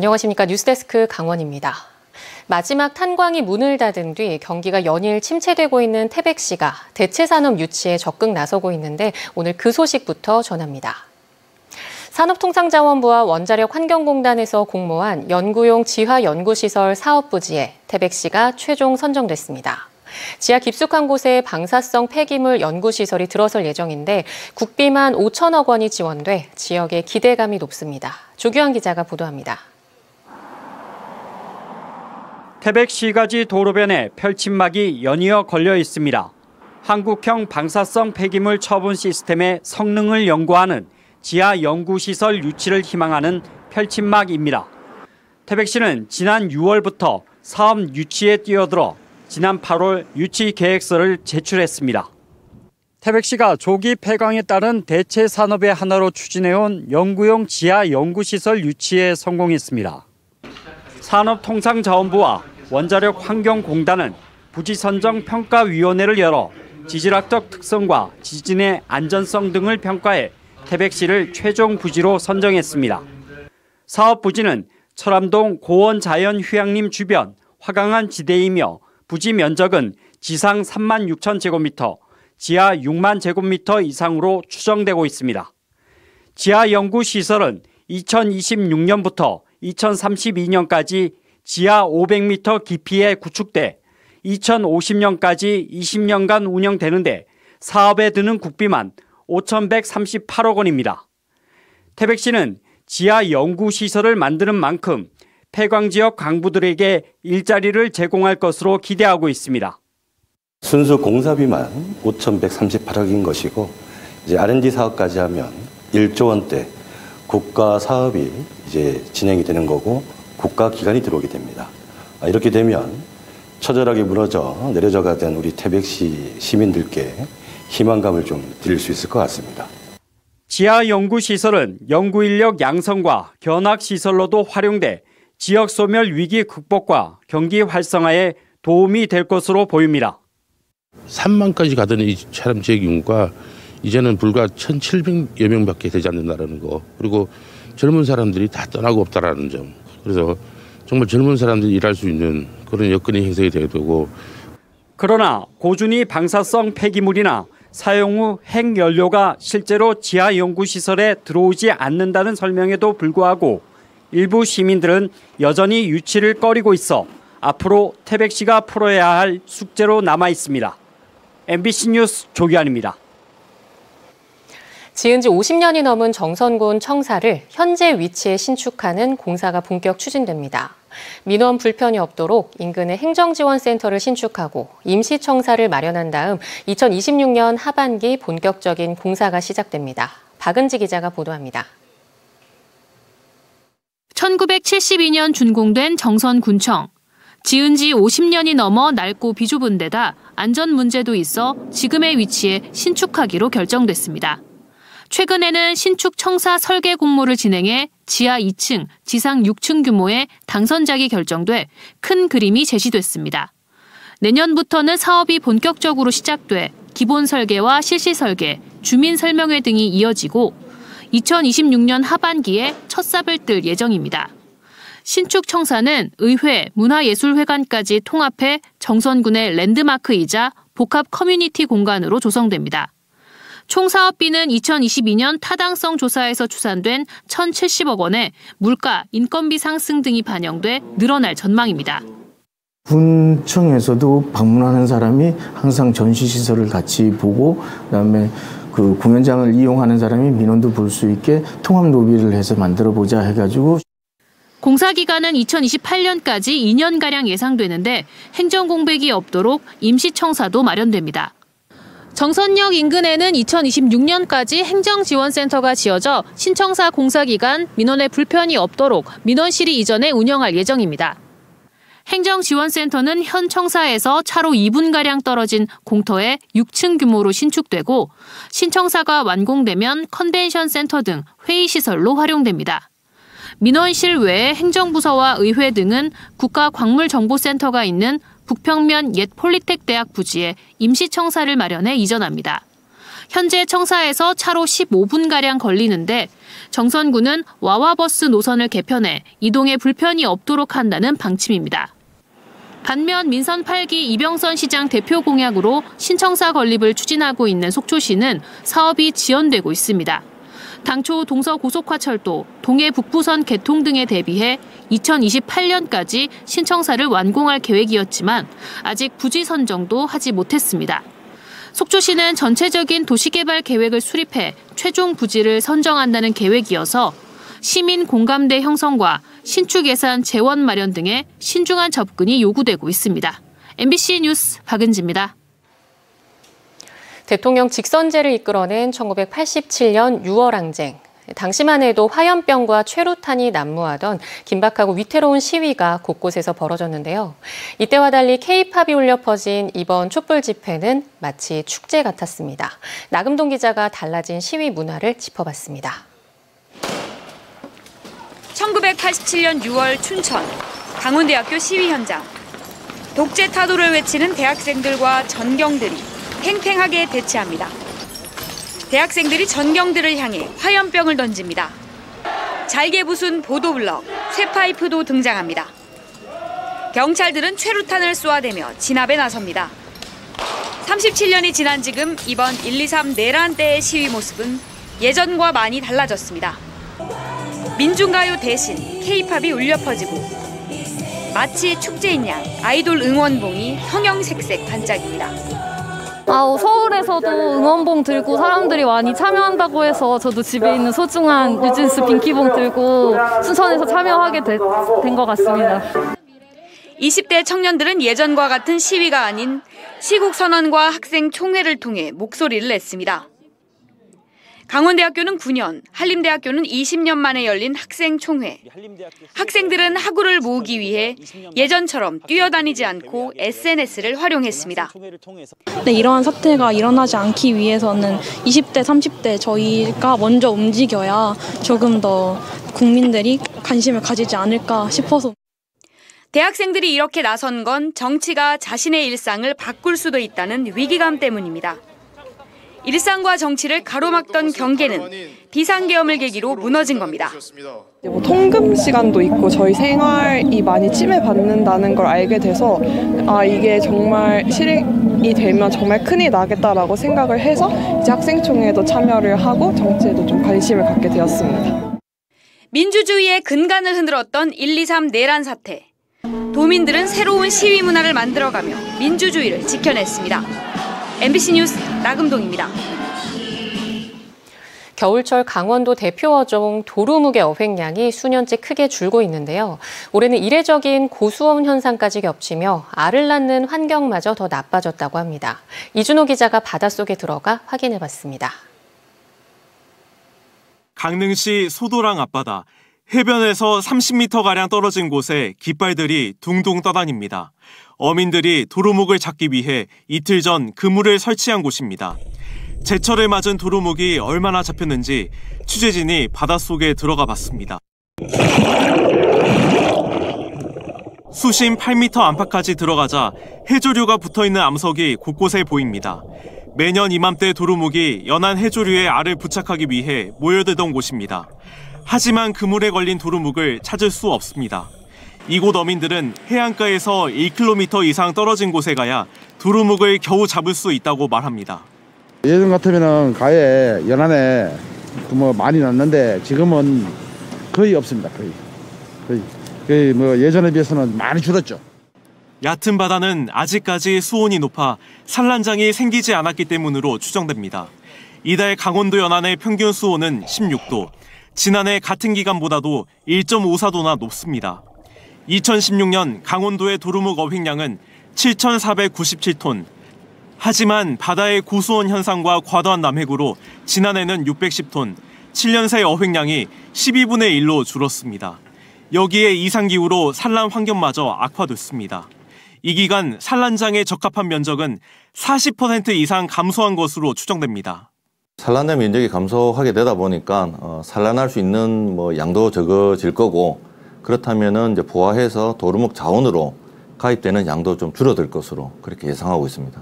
안녕하십니까. 뉴스데스크 강원입니다. 마지막 탄광이 문을 닫은 뒤 경기가 연일 침체되고 있는 태백시가 대체 산업 유치에 적극 나서고 있는데 오늘 그 소식부터 전합니다. 산업통상자원부와 원자력환경공단에서 공모한 연구용 지하연구시설 사업 부지에 태백시가 최종 선정됐습니다. 지하 깊숙한 곳에 방사성 폐기물 연구시설이 들어설 예정인데 국비만 5천억 원이 지원돼 지역의 기대감이 높습니다. 조규환 기자가 보도합니다. 태백시가지 도로변에 펼침막이 연이어 걸려 있습니다. 한국형 방사성 폐기물 처분 시스템의 성능을 연구하는 지하 연구시설 유치를 희망하는 펼침막입니다. 태백시는 지난 6월부터 사업 유치에 뛰어들어 지난 8월 유치 계획서를 제출했습니다. 태백시가 조기 폐광에 따른 대체 산업의 하나로 추진해온 연구용 지하 연구시설 유치에 성공했습니다. 산업통상자원부와 원자력환경공단은 부지선정평가위원회를 열어 지질학적 특성과 지진의 안전성 등을 평가해 태백시를 최종 부지로 선정했습니다. 사업 부지는 철암동 고원자연휴양림 주변 화강한 지대이며 부지 면적은 지상 3만 6천 제곱미터, 지하 6만 제곱미터 이상으로 추정되고 있습니다. 지하 연구시설은 2026년부터 2032년까지 지하 500m 깊이에 구축돼 2050년까지 20년간 운영되는데 사업에 드는 국비만 5,138억 원입니다. 태백시는 지하 연구시설을 만드는 만큼 폐광지역 강부들에게 일자리를 제공할 것으로 기대하고 있습니다. 순수 공사비만 5,138억인 것이고 이제 R&D 사업까지 하면 1조 원대 국가 사업이 이제 진행이 되는 거고 국가 기관이 들어오게 됩니다. 이렇게 되면 처절하게 무너져 내려져 가던 우리 태백시 시민들께 희망감을 좀 드릴 수 있을 것 같습니다. 지하 연구시설은 연구인력 양성과 견학시설로도 활용돼 지역 소멸 위기 극복과 경기 활성화에 도움이 될 것으로 보입니다. 3만까지 가던 이 촬영 지역 인구가 이제는 불과 1,700여 명밖에 되지 않는다는 거. 그리고 젊은 사람들이 다 떠나고 없다라는 점. 그래서 정말 젊은 사람들이 일할 수 있는 그런 여건이 형성이 되게 되고. 그러나 고준위 방사성 폐기물이나 사용 후 핵연료가 실제로 지하 연구시설에 들어오지 않는다는 설명에도 불구하고 일부 시민들은 여전히 유치를 꺼리고 있어 앞으로 태백시가 풀어야 할 숙제로 남아 있습니다. MBC 뉴스 조규환입니다. 지은 지 50년이 넘은 정선군 청사를 현재 위치에 신축하는 공사가 본격 추진됩니다. 민원 불편이 없도록 인근에 행정지원센터를 신축하고 임시청사를 마련한 다음 2026년 하반기 본격적인 공사가 시작됩니다. 박은지 기자가 보도합니다. 1972년 준공된 정선군청. 지은 지 50년이 넘어 낡고 비좁은 데다 안전 문제도 있어 지금의 위치에 신축하기로 결정됐습니다. 최근에는 신축 청사 설계 공모를 진행해 지하 2층, 지상 6층 규모의 당선작이 결정돼 큰 그림이 제시됐습니다. 내년부터는 사업이 본격적으로 시작돼 기본 설계와 실시 설계, 주민 설명회 등이 이어지고 2026년 하반기에 첫 삽을 뜰 예정입니다. 신축 청사는 의회, 문화예술회관까지 통합해 정선군의 랜드마크이자 복합 커뮤니티 공간으로 조성됩니다. 총 사업비는 2022년 타당성 조사에서 추산된 1,070억 원에 물가, 인건비 상승 등이 반영돼 늘어날 전망입니다. 군청에서도 방문하는 사람이 항상 전시시설을 같이 보고 그다음에 그 공연장을 이용하는 사람이 민원도 볼 수 있게 통합 로비를 해서 만들어보자 해가지고. 공사 기간은 2028년까지 2년가량 예상되는데 행정 공백이 없도록 임시청사도 마련됩니다. 정선역 인근에는 2026년까지 행정지원센터가 지어져 신청사 공사 기간 민원에 불편이 없도록 민원실이 이전해 운영할 예정입니다. 행정지원센터는 현 청사에서 차로 2분가량 떨어진 공터에 6층 규모로 신축되고 신청사가 완공되면 컨벤션 센터 등 회의시설로 활용됩니다. 민원실 외에 행정부서와 의회 등은 국가광물정보센터가 있는 북평면 옛 폴리텍 대학 부지에 임시청사를 마련해 이전합니다. 현재 청사에서 차로 15분가량 걸리는데 정선군은 와와버스 노선을 개편해 이동에 불편이 없도록 한다는 방침입니다. 반면 민선 8기 이병선 시장 대표 공약으로 신청사 건립을 추진하고 있는 속초시는 사업이 지연되고 있습니다. 당초 동서고속화철도, 동해 북부선 개통 등에 대비해 2028년까지 신청사를 완공할 계획이었지만 아직 부지 선정도 하지 못했습니다. 속초시는 전체적인 도시개발 계획을 수립해 최종 부지를 선정한다는 계획이어서 시민 공감대 형성과 신축 예산 재원 마련 등의 신중한 접근이 요구되고 있습니다. MBC 뉴스 박은지입니다. 대통령 직선제를 이끌어낸 1987년 6월 항쟁. 당시만 해도 화염병과 최루탄이 난무하던 긴박하고 위태로운 시위가 곳곳에서 벌어졌는데요. 이때와 달리 K-팝이 울려 퍼진 이번 촛불 집회는 마치 축제 같았습니다. 나금동 기자가 달라진 시위 문화를 짚어봤습니다. 1987년 6월 춘천, 강원대학교 시위 현장. 독재 타도를 외치는 대학생들과 전경들이 팽팽하게 대치합니다. 대학생들이 전경들을 향해 화염병을 던집니다. 잘게 부순 보도블럭, 쇠파이프도 등장합니다. 경찰들은 최루탄을 쏘아대며 진압에 나섭니다. 37년이 지난 지금 이번 123 내란 때의 시위 모습은 예전과 많이 달라졌습니다. 민중가요 대신 K-팝이 울려 퍼지고 마치 축제인 양 아이돌 응원봉이 형형색색 반짝입니다. 서울에서도 응원봉 들고 사람들이 많이 참여한다고 해서 저도 집에 있는 소중한 뉴진스 빈키봉 들고 춘천에서 참여하게 된 것 같습니다. 20대 청년들은 예전과 같은 시위가 아닌 시국선언과 학생 총회를 통해 목소리를 냈습니다. 강원대학교는 9년, 한림대학교는 20년 만에 열린 학생 총회. 학생들은 학우를 모으기 위해 예전처럼 뛰어다니지 않고 SNS를 활용했습니다. 네, 이러한 사태가 일어나지 않기 위해서는 20대, 30대 저희가 먼저 움직여야 조금 더 국민들이 관심을 가지지 않을까 싶어서. 대학생들이 이렇게 나선 건 정치가 자신의 일상을 바꿀 수도 있다는 위기감 때문입니다. 일상과 정치를 가로막던 경계는 비상계엄을 계기로 무너진 겁니다. 통금 시간도 있고 저희 생활이 많이 침해받는다는 걸 알게 돼서 이게 정말 실행이 되면 정말 큰일이 나겠다라고 생각을 해서 이제 학생총회에도 참여를 하고 정치에도 좀 관심을 갖게 되었습니다. 민주주의의 근간을 흔들었던 123 내란 사태. 도민들은 새로운 시위 문화를 만들어가며 민주주의를 지켜냈습니다. MBC 뉴스 나금동입니다. 겨울철 강원도 대표 어종 도루묵의 어획량이 수년째 크게 줄고 있는데요. 올해는 이례적인 고수온 현상까지 겹치며 알을 낳는 환경마저 더 나빠졌다고 합니다. 이준호 기자가 바닷속에 들어가 확인해봤습니다. 강릉시 소도랑 앞바다. 해변에서 30m가량 떨어진 곳에 깃발들이 둥둥 떠다닙니다. 어민들이 도루묵을 잡기 위해 이틀 전 그물을 설치한 곳입니다. 제철에 맞은 도루묵이 얼마나 잡혔는지 취재진이 바닷속에 들어가 봤습니다. 수심 8m 안팎까지 들어가자 해조류가 붙어있는 암석이 곳곳에 보입니다. 매년 이맘때 도루묵이 연안 해조류의 알을 부착하기 위해 모여들던 곳입니다. 하지만 그물에 걸린 도루묵을 찾을 수 없습니다. 이곳 어민들은 해안가에서 1km 이상 떨어진 곳에 가야 도루묵을 겨우 잡을 수 있다고 말합니다. 예전 같으면 가에 연안에 많이 났는데 지금은 거의 없습니다. 거의 예전에 비해서는 많이 줄었죠. 얕은 바다는 아직까지 수온이 높아 산란장이 생기지 않았기 때문으로 추정됩니다. 이달 강원도 연안의 평균 수온은 16도. 지난해 같은 기간보다도 1.54도나 높습니다. 2016년 강원도의 도루묵 어획량은 7,497톤. 하지만 바다의 고수온 현상과 과도한 남획으로 지난해는 610톤, 7년 새 어획량이 12분의 1로 줄었습니다. 여기에 이상기후로 산란 환경마저 악화됐습니다. 이 기간 산란장에 적합한 면적은 40% 이상 감소한 것으로 추정됩니다. 산란된 면적이 감소하게 되다 보니까 산란할 수 있는 양도 적어질 거고, 그렇다면은 이제 보완해서 도루묵 자원으로 가입되는 양도 좀 줄어들 것으로 그렇게 예상하고 있습니다.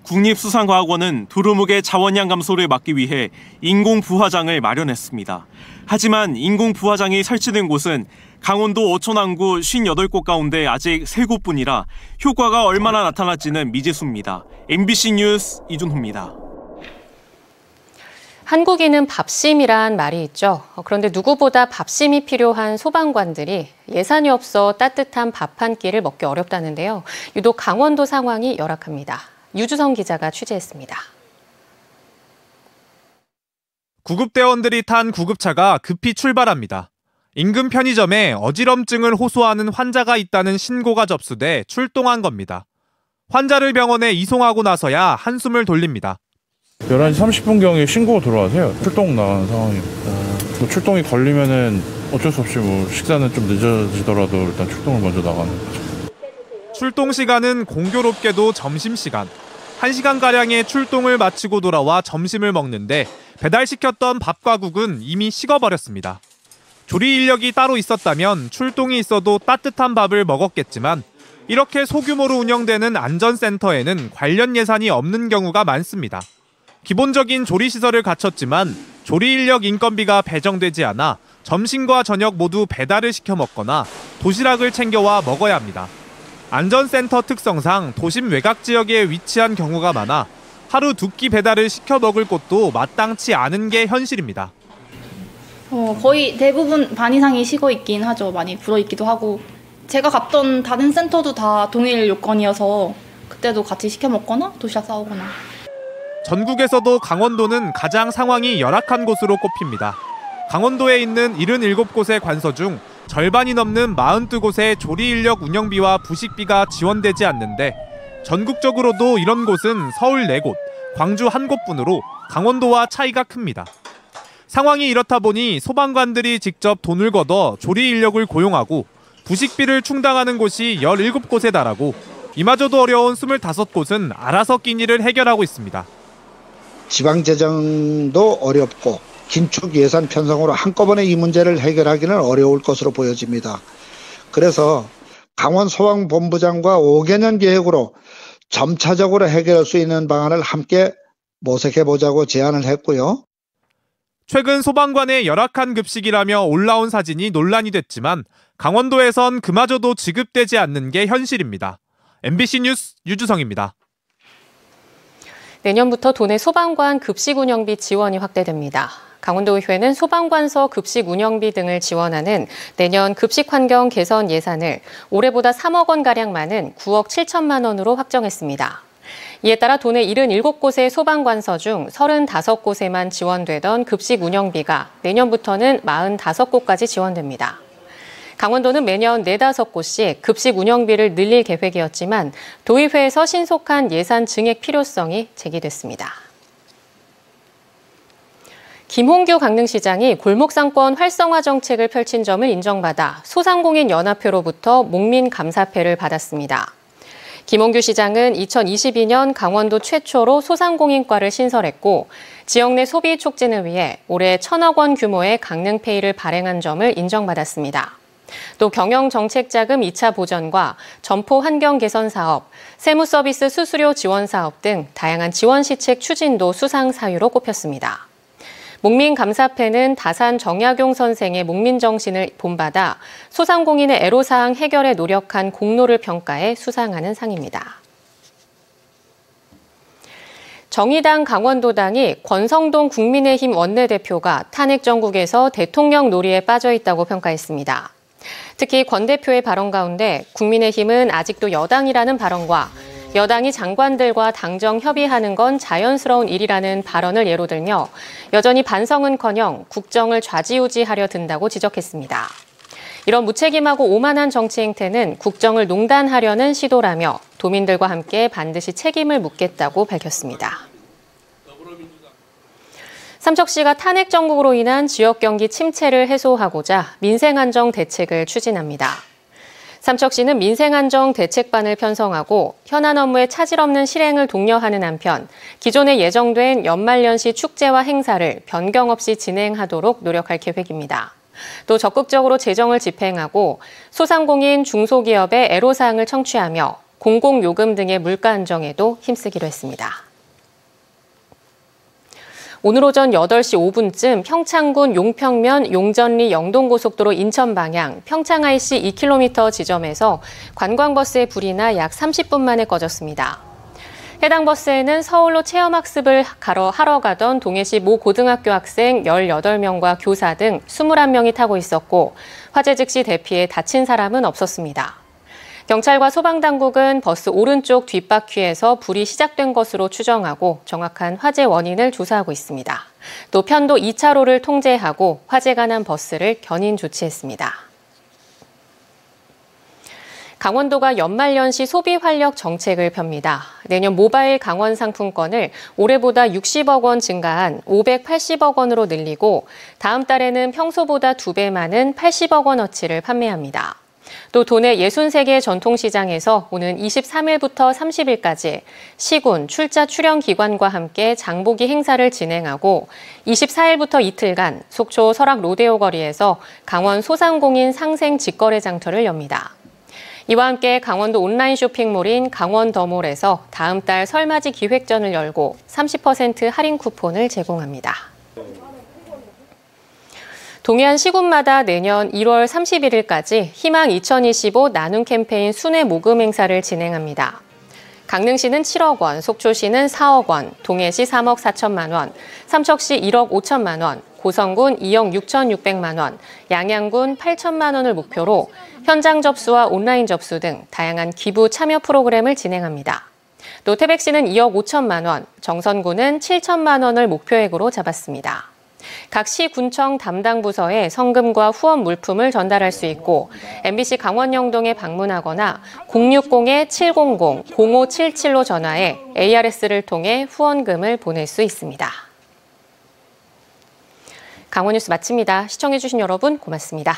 국립수산과학원은 두루묵의 자원량 감소를 막기 위해 인공 부화장을 마련했습니다. 하지만 인공 부화장이 설치된 곳은 강원도 어촌항구 58곳 가운데 아직 3곳뿐이라 효과가 얼마나 나타날지는 미지수입니다. MBC 뉴스 이준호입니다. 한국인은 밥심이란 말이 있죠. 그런데 누구보다 밥심이 필요한 소방관들이 예산이 없어 따뜻한 밥 한 끼를 먹기 어렵다는데요. 유독 강원도 상황이 열악합니다. 유주성 기자가 취재했습니다. 구급대원들이 탄 구급차가 급히 출발합니다. 인근 편의점에 어지럼증을 호소하는 환자가 있다는 신고가 접수돼 출동한 겁니다. 환자를 병원에 이송하고 나서야 한숨을 돌립니다. 11시 30분경에 신고가 들어와서요. 출동 나가는 상황입니다. 출동이 걸리면은 어쩔 수 없이 식사는 좀 늦어지더라도 일단 출동을 먼저 나가는 거죠. 출동 시간은 공교롭게도 점심시간. 1시간가량의 출동을 마치고 돌아와 점심을 먹는데 배달시켰던 밥과 국은 이미 식어버렸습니다. 조리 인력이 따로 있었다면 출동이 있어도 따뜻한 밥을 먹었겠지만 이렇게 소규모로 운영되는 안전센터에는 관련 예산이 없는 경우가 많습니다. 기본적인 조리시설을 갖췄지만 조리 인력 인건비가 배정되지 않아 점심과 저녁 모두 배달을 시켜 먹거나 도시락을 챙겨와 먹어야 합니다. 안전센터 특성상 도심 외곽 지역에 위치한 경우가 많아 하루 2끼 배달을 시켜 먹을 곳도 마땅치 않은 게 현실입니다. 거의 대부분 반 이상이 식어 있긴 하죠. 많이 불어 있기도 하고. 제가 갔던 다른 센터도 다 동일 요건이어서 그때도 같이 시켜 먹거나 도시락 싸오거나. 전국에서도 강원도는 가장 상황이 열악한 곳으로 꼽힙니다. 강원도에 있는 77곳의 관서 중 절반이 넘는 42곳의 조리 인력 운영비와 부식비가 지원되지 않는데 전국적으로도 이런 곳은 서울 4곳, 광주 1곳뿐으로 강원도와 차이가 큽니다. 상황이 이렇다 보니 소방관들이 직접 돈을 걷어 조리 인력을 고용하고 부식비를 충당하는 곳이 17곳에 달하고 이마저도 어려운 25곳은 알아서 끼니를 해결하고 있습니다. 지방재정도 어렵고 긴축 예산 편성으로 한꺼번에 이 문제를 해결하기는 어려울 것으로 보여집니다. 그래서 강원소방본부장과 5개년 계획으로 점차적으로 해결할 수 있는 방안을 함께 모색해보자고 제안을 했고요. 최근 소방관의 열악한 급식이라며 올라온 사진이 논란이 됐지만 강원도에선 그마저도 지급되지 않는 게 현실입니다. MBC 뉴스 유주성입니다. 내년부터 도내 소방관 급식 운영비 지원이 확대됩니다. 강원도의회는 소방관서 급식 운영비 등을 지원하는 내년 급식 환경 개선 예산을 올해보다 3억 원가량 많은 9억 7천만 원으로 확정했습니다. 이에 따라 도내 77곳의 소방관서 중 35곳에만 지원되던 급식 운영비가 내년부터는 45곳까지 지원됩니다. 강원도는 매년 4-5곳씩 급식 운영비를 늘릴 계획이었지만 도의회에서 신속한 예산 증액 필요성이 제기됐습니다. 김홍규 강릉시장이 골목상권 활성화 정책을 펼친 점을 인정받아 소상공인연합회로부터 목민감사패를 받았습니다. 김홍규 시장은 2022년 강원도 최초로 소상공인과를 신설했고 지역 내 소비 촉진을 위해 올해 1,000억 원 규모의 강릉페이를 발행한 점을 인정받았습니다. 또 경영정책자금 2차 보전과 점포 환경 개선 사업, 세무서비스 수수료 지원 사업 등 다양한 지원 시책 추진도 수상 사유로 꼽혔습니다. 목민감사패는 다산 정약용 선생의 목민정신을 본받아 소상공인의 애로사항 해결에 노력한 공로를 평가해 수상하는 상입니다. 정의당 강원도당이 권성동 국민의힘 원내대표가 탄핵 정국에서 대통령 놀이에 빠져 있다고 평가했습니다. 특히 권 대표의 발언 가운데 국민의힘은 아직도 여당이라는 발언과 여당이 장관들과 당정 협의하는 건 자연스러운 일이라는 발언을 예로 들며 여전히 반성은커녕 국정을 좌지우지하려 든다고 지적했습니다. 이런 무책임하고 오만한 정치 행태는 국정을 농단하려는 시도라며 도민들과 함께 반드시 책임을 묻겠다고 밝혔습니다. 삼척시가 탄핵 정국으로 인한 지역 경기 침체를 해소하고자 민생안정 대책을 추진합니다. 삼척시는 민생안정 대책반을 편성하고 현안 업무의 차질 없는 실행을 독려하는 한편 기존에 예정된 연말연시 축제와 행사를 변경 없이 진행하도록 노력할 계획입니다. 또 적극적으로 재정을 집행하고 소상공인, 중소기업의 애로사항을 청취하며 공공요금 등의 물가 안정에도 힘쓰기로 했습니다. 오늘 오전 8시 5분쯤 평창군 용평면 용전리 영동고속도로 인천 방향 평창IC 2km 지점에서 관광버스의 불이 나 약 30분 만에 꺼졌습니다. 해당 버스에는 서울로 체험학습을 하러 가던 동해시 모 고등학교 학생 18명과 교사 등 21명이 타고 있었고 화재 즉시 대피해 다친 사람은 없었습니다. 경찰과 소방당국은 버스 오른쪽 뒷바퀴에서 불이 시작된 것으로 추정하고 정확한 화재 원인을 조사하고 있습니다. 또 편도 2차로를 통제하고 화재가 난 버스를 견인 조치했습니다. 강원도가 연말연시 소비 활력 정책을 펴니다. 내년 모바일 강원 상품권을 올해보다 60억 원 증가한 580억 원으로 늘리고 다음 달에는 평소보다 2배 많은 80억 원어치를 판매합니다. 또 도내 63개 전통시장에서 오는 23일부터 30일까지 시군, 출자 출연 기관과 함께 장보기 행사를 진행하고 24일부터 이틀간 속초 설악 로데오 거리에서 강원 소상공인 상생 직거래 장터를 엽니다. 이와 함께 강원도 온라인 쇼핑몰인 강원더몰에서 다음 달 설맞이 기획전을 열고 30% 할인 쿠폰을 제공합니다. 동해안 시군마다 내년 1월 31일까지 희망 2025 나눔 캠페인 순회 모금 행사를 진행합니다. 강릉시는 7억 원, 속초시는 4억 원, 동해시 3억 4천만 원, 삼척시 1억 5천만 원, 고성군 2억 6,600만 원, 양양군 8천만 원을 목표로 현장 접수와 온라인 접수 등 다양한 기부 참여 프로그램을 진행합니다. 또 태백시는 2억 5천만 원, 정선군은 7천만 원을 목표액으로 잡았습니다. 각 시 군청 담당 부서에 성금과 후원 물품을 전달할 수 있고 MBC 강원 영동에 방문하거나 060-700-0577로 전화해 ARS를 통해 후원금을 보낼 수 있습니다. 강원 뉴스 마칩니다. 시청해주신 여러분 고맙습니다.